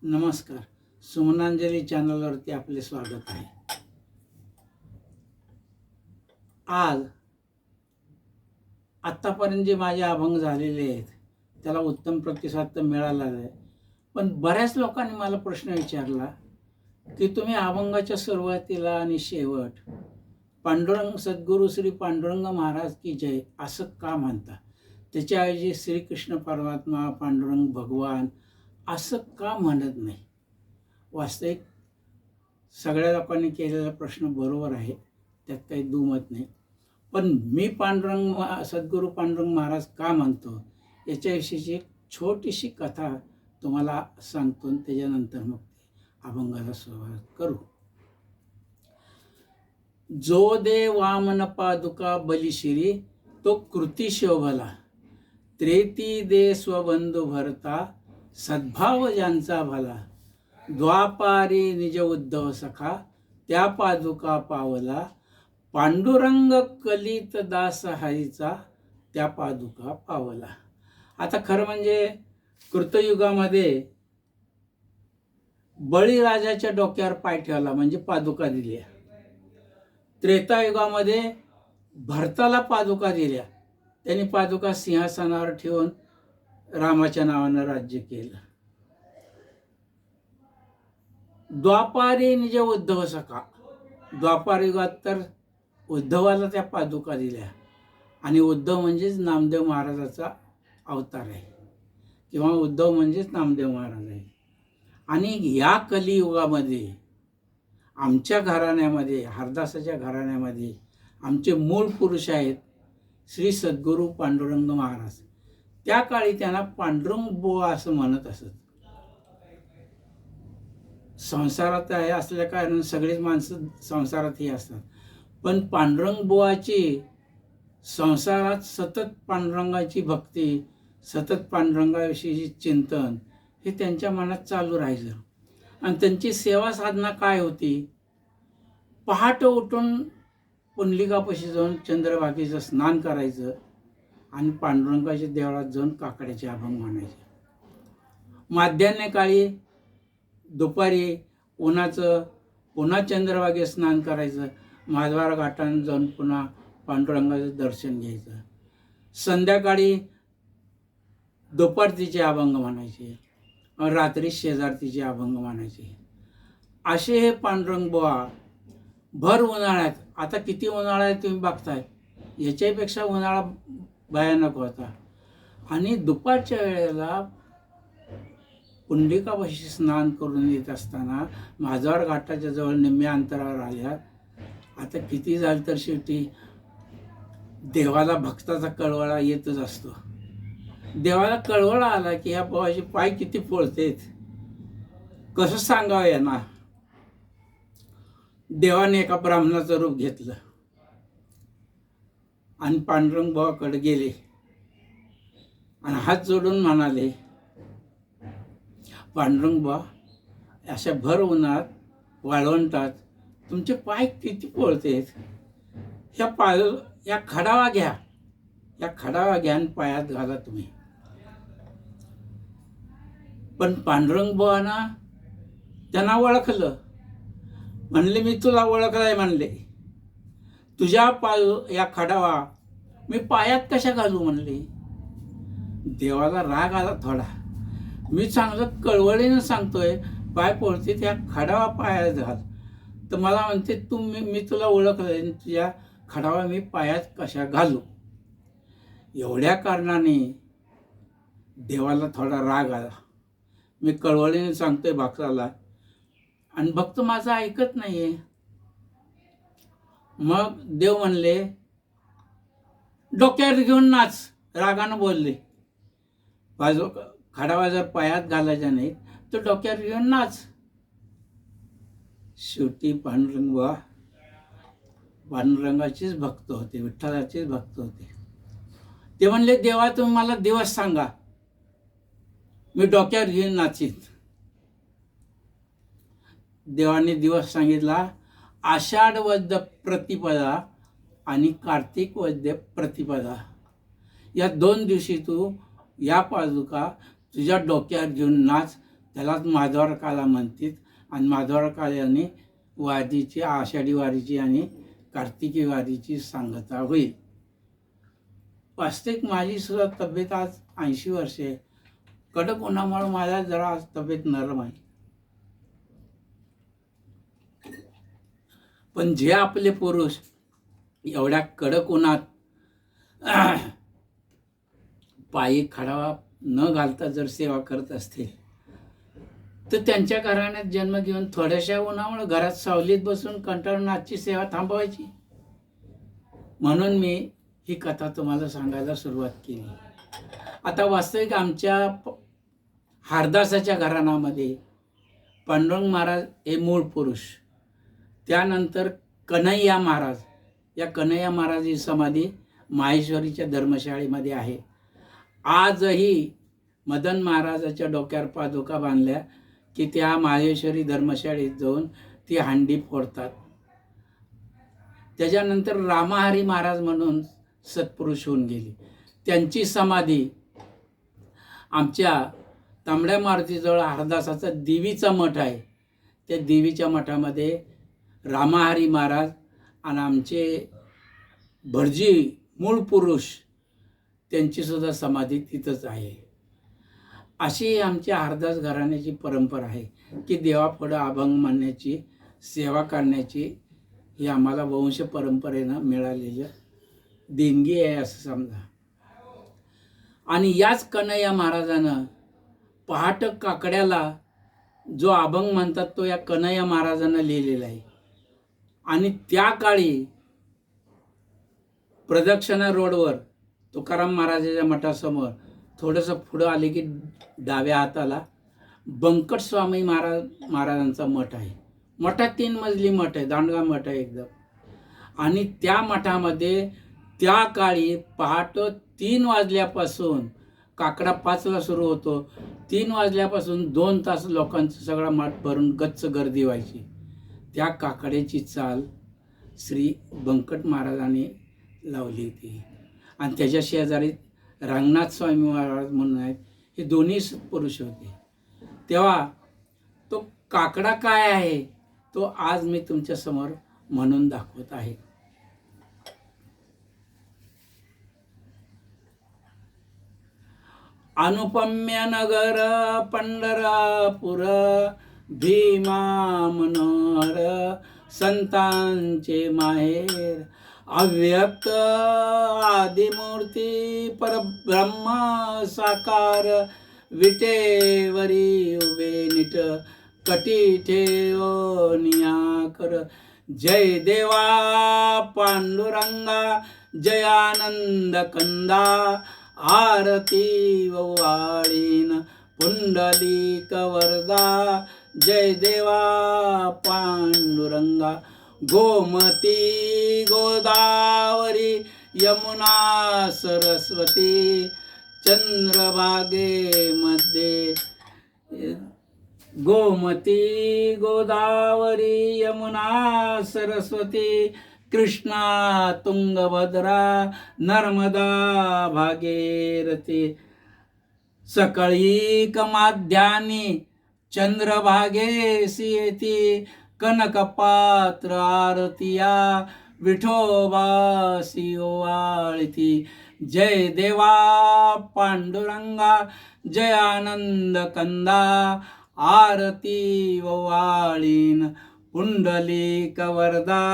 नमस्कार. सुमनांजली चॅनलवरती आपले स्वागत आहे. आज आत्तापर्यंत जे माझे अभंग झालेले आहेत त्याला उत्तम प्रतिसाद तर मिळाला आहे, पण बऱ्याच लोकांनी मला प्रश्न विचारला की तुम्ही अभंगाच्या सुरुवातीला आणि शेवट पांडुरंग सद्गुरू श्री पांडुरंग महाराज की जय असं का म्हणता, त्याच्याऐवजी श्रीकृष्ण परमात्मा पांडुरंग भगवान असं का म्हणत नाही? वास्तविक सगळ्या लोकांनी केलेला प्रश्न बरोबर आहे, त्यात काही दुमत नाही. पण मी सद्गुरू पांडुरंग महाराज का म्हणतो याच्याविषयीची एक छोटीशी कथा तुम्हाला सांगतो आणि त्याच्यानंतर मग अभंगाला सुरुवात करू. जो दे वामन पादुका बलिशिरी तो कृती शोभला, त्रेती दे स्वबंधू भरता सद्भाव ज्यांचा भला. द्वापारी निज उद्धव सखा त्या पादुका पावला, पांडुरंग कलित दास हरीचा त्या पादुका पावला. आता खरं म्हणजे कृतयुगामध्ये बळीराजाच्या डोक्यावर पाय ठेवला म्हणजे पादुका दिल्या. त्रेतायुगामध्ये भरताला पादुका दिल्या, त्यांनी पादुका सिंहासनावर ठेवून रामाच्या नावानं राज्य केलं. द्वापारी निज उद्धव सखा, द्वापार युगात तर उद्धवाला त्या पादुका दिल्या, आणि उद्धव म्हणजेच नामदेव महाराजाचा अवतार आहे किंवा उद्धव म्हणजेच नामदेव महाराज आहे. आणि या कलियुगामध्ये आमच्या घराण्यामध्ये, हरदासाच्या घराण्यामध्ये आमचे मूळ पुरुष आहेत श्री सद्गुरू पांडुरंग महाराज. त्या काळी त्यांना पांडुरंग बुवा असं म्हणत असत. संसारात आहे असल्या कारण सगळीच माणसं संसारातही असतात, पण पांडुरंग बुवाची संसारात सतत पांडुरंगाची भक्ती, सतत पांडुरंगाविषयीची चिंतन हे त्यांच्या मनात चालू राहायचं. आणि त्यांची सेवा साधना काय होती? पहाटे उठून पुंडलिकापाशी जाऊन चंद्रभागेचं स्नान करायचं आणि पांडुरंगाच्या देवळात जाऊन काकड्याचे अभंग म्हणायचे. माध्यान्ह काळी दुपारी उन्हाचं पुन्हा चंद्रभागेत स्नान करायचं, महाद्वार घाटानं जाऊन पुन्हा पांडुरंगाचं दर्शन घ्यायचं. संध्याकाळी दुपारतीचे अभंग म्हणायचे, रात्री शेजारतीचे अभंग म्हणायचे. असे हे पांडुरंग बुवा भर उन्हाळ्यात, आता किती उन्हाळा आहे तुम्ही बघताय, याच्यापेक्षा उन्हाळा भयानक होता, आणि दुपारच्या वेळेला पुंडलिकापाशी स्नान करून येत असताना महाद्वार घाटाच्या जवळ निम्म्या अंतरावर आल्या. आता किती झालं तर शेवटी देवाला भक्ताचा कळवळा येतच असतो. देवाला कळवळा आला की ह्या भावाचे पाय किती पोळतेत, कसं सांगावं यांना. देवाने एका ब्राह्मणाचं रूप घेतलं आणि पांडुरंग बुवाकडे गेले आणि हात जोडून म्हणाले, पांडुरंग बुवा, अशा भर उन्हात वाळवंटात तुमचे पाय किती पोळतेत, या खडावा घ्या, या खडावा घ्या आणि पायात घाला तुम्ही. पण पांडुरंग बुवाना त्यांना ओळखलं. म्हणले, मी तुला ओळखलाय म्हणले, तुझ्या या खडावा मी पायात कशा घालू म्हणले. देवाला राग आला थोडा. मी चांगलं कळवळीनं सांगतोय पाय पोळते त्या खडावा पायात घाल, तर मला म्हणते मी तुला ओळखलंय, तुझ्या खडावा मी पायात कशा घालू. एवढ्या कारणाने देवाला थोडा राग आला. मी कळवळीने सांगतोय भक्ताला आणि भक्त माझा ऐकत नाहीये. मग देव म्हणले, डोक्यावर घेऊन नाच, रागानं बोलले. खडावा जर पायात घालायचा नाही तर डोक्यावर घेऊन नाच. शेवटी पांडुरंग बुवा पांडुरंगाचेच भक्त होते, विठ्ठलाचेच भक्त होते. ते म्हणले, देवा तुम्ही मला दिवस सांगा, मी डोक्यावर घेऊन नाचीन. देवाने दिवस सांगितला, आषाढ वद्य प्रतिपदा आणि कार्तिक वद्य प्रतिपदा, या 2 दिवशी तू या पादुका तुझ्या डोक्यावर घेऊन नाच, त्यालाच माधवार काला म्हणतात. आणि माधवार काल्याने वारीची, आषाढी वारीची आणि कार्तिकी वारीची सांगता होईल. वास्तविक माझी सुद्धा तब्येत आज 80 वर्षे आहे. कडक उन्हामुळे माझ्या जरा आज तब्येत नरम आहे. पण जे आपले पुरुष एवढ्या कडक उन्हात पायी खडा न घालता जर सेवा करत असतील तर त्यांच्या घराण्यात जन्म घेऊन थोड्याशा उन्हामुळे घरात सावलीत बसून कंटाळून आजची सेवा थांबवायची. म्हणून मी ही कथा तुम्हाला सांगायला सुरुवात केली. आता वास्तविक आमच्या हारदासाच्या घराण्यामध्ये पांडुरंग महाराज हे मूळ पुरुष, त्यानंतर कन्हैया महाराज, या कन्हैया महाराज ही समाधी माहेश्वरीच्या धर्मशाळेमध्ये आहे. आजही मदन महाराजाच्या डोक्यावर पादुका बांधल्या की त्या माहेश्वरी धर्मशाळेत जाऊन ती हंडी फोडतात. त्याच्यानंतर रामहरी महाराज म्हणून सत्पुरुष होऊन गेली, त्यांची समाधी आमच्या तांबड्या मारुतीजवळ हरदासाचा देवीचा मठ आहे. त्या देवीच्या मठामध्ये रामहरी महाराज आणि आमचे भटजी मूळ पुरुष त्यांची सुद्धा समाधी तिथंच आहे. अशी आमच्या हरदास घराण्याची परंपरा आहे की देवापुढं अभंग म्हणण्याची, सेवा करण्याची ही आम्हाला वंश परंपरेनं मिळालेलं देणगी आहे असं समजा. आणि याच कन्हैया महाराजानं पहाट काकड्याला जो अभंग म्हणतात तो या कन्हैया महाराजानं लिहिलेला आहे. आणि त्या काळी प्रदक्षिणा रोडवर तुकाराम महाराजाच्या मठासमोर थोडंसं पुढं आले की डाव्या हाताला बंकट स्वामी महाराजांचा मठ आहे. मठात 3 मजली मठ आहे, दांडगा मठ आहे एकदम. आणि त्या मठामध्ये त्या काळी पहाट 3 वाजल्यापासून, काकडा 5ला सुरू होतो, 3 वाजल्यापासून 2 तास लोकांचं सगळा मठ भरून गच्च गर्दी व्हायची. त्या काकड्याची चाल श्री बंकट महाराजांनी लावली होती. आणि त्याच्या शेजारी रंगनाथ स्वामी महाराज म्हणून आहेत, हे दोन्ही पुरुष होते. तेव्हा तो काकडा काय आहे तो आज मी तुमच्या समोर म्हणून दाखवत आहे. अनुपम्य नगर पंढरपूर, भीमा मनोहर संतांचे माहेर, अव्यक्त आदिमूर्ती परब्रह्म साकार, विटेवरी उभे निट कटी ठेवो नियाकर. जय देवा पांडुरंगा, जयानंद कंदा, आरती ववाळीन पुंडलिक वरदा. जय देवा पांडुरंगा, गोमती गोदावरी यमुना सरस्वती, चंद्रभागेमध्ये गोमती गोदावरी यमुना सरस्वती, कृष्णा तुंगभद्रा नर्मदा भागीरथी. सकाळी कमाध्यानी चंद्रभागेसी येती, कनकपात्र आरतिया विठोबासी ओवाळती. जय देवा पांडुरंगा, जयानंद कंदा, आरती ओवाळीन पुंडलिक वरदा.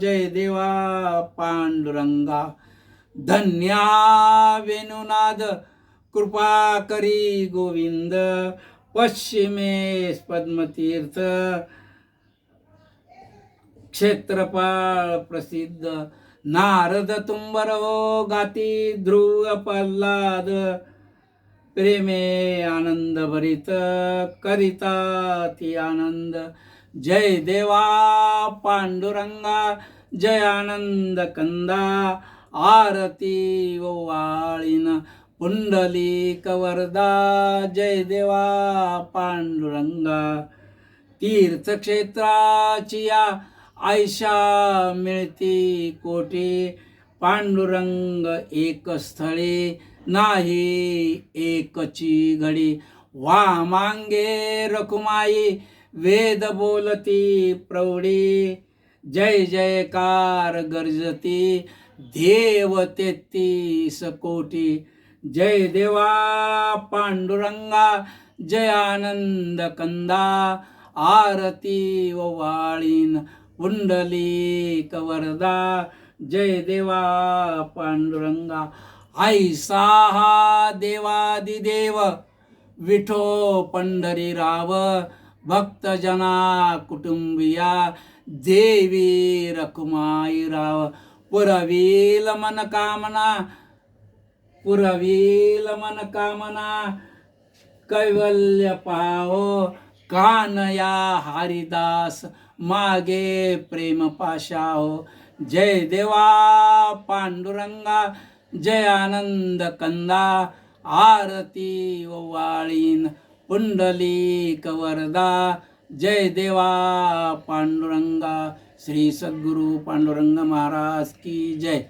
जय देवा पांडुरंगा. धन्या वेणुनाद कृपा करी गोविंद, पश्चिमेस पद्मतीर्थ क्षेत्रपाळ प्रसिद्ध. नारद तुंबरो गाती ध्रुव प्रल्हाद, प्रेमे आनंद भरित करिता ती आनंद. जय देवा पांडुरंगा, जयानंद कंदा, आरती ओवाळीन पुंडलिक वरदा. जय देवा पांडुरंगा. तीर्थक्षेत्राची या आयशा मिळती कोटी, पांडुरंग एक स्थळी नाही एकची घडी. वामांगे रखुमाई वेद बोलती प्रौढी, जय जयकार गर्जती देव 33 कोटी. जय देवा पांडुरंगा जय आनंद कंदा, आरती वाळीन पुंडलिक वरदा. जय देवा पांडुरंगा. ऐसा हा देवादिदेव विठो पंढरीराव, भक्तजना कुटुंबिया देवी रखुमाईराव. पुरवील मनकामना, पुरवील मनकामना कैवल्य पाहो. कानया हरिदास मागे प्रेम पाशाहो. जय देवा पांडुरंगा जय आनंद कंदा, आरती वाळीन पुंडलिक वरदा. जय देवा पांडुरंगा. श्री सद्गुरू पांडुरंग महाराज की जय.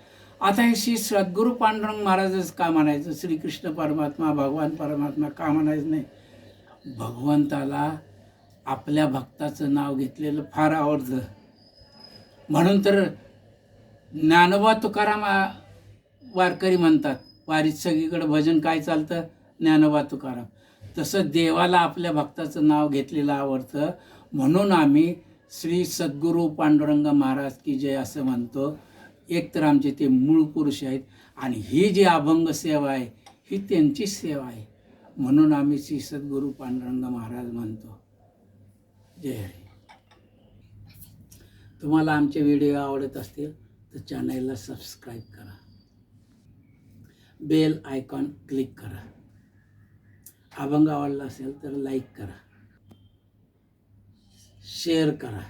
आता हे श्री सद्गुरू पांडुरंग महाराजच का म्हणायचं? श्रीकृष्ण परमात्मा भगवान परमात्मा का म्हणायचं नाही? भगवंताला आपल्या भक्ताचं नाव घेतलेलं फार आवडतं. म्हणून तर ज्ञानोबा तुकाराम वारकरी म्हणतात, वारीत सगळीकडे भजन काय चालतं? ज्ञानोबा तुकाराम. तसं देवाला आपल्या भक्ताचं नाव घेतलेलं आवडतं, म्हणून आम्ही श्री सद्गुरू पांडुरंग महाराज की जय असं म्हणतो. एक तर आमचे ते मूळ पुरुष आहेत आणि ही जी अभंग सेवा आहे ही त्यांची सेवा आहे, म्हणून आम्ही श्री सद्गुरू पांडुरंग महाराज म्हणतो. जय हरी. तुम्हाला आमचे व्हिडिओ आवडत असतील तर चॅनलला सबस्क्राईब करा, बेल आयकॉन क्लिक करा. अभंग आवडला असेल तर लाईक करा, शेअर करा,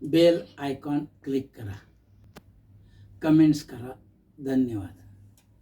बेल आयकॉन क्लिक करा, कमेंट्स करा. धन्यवाद.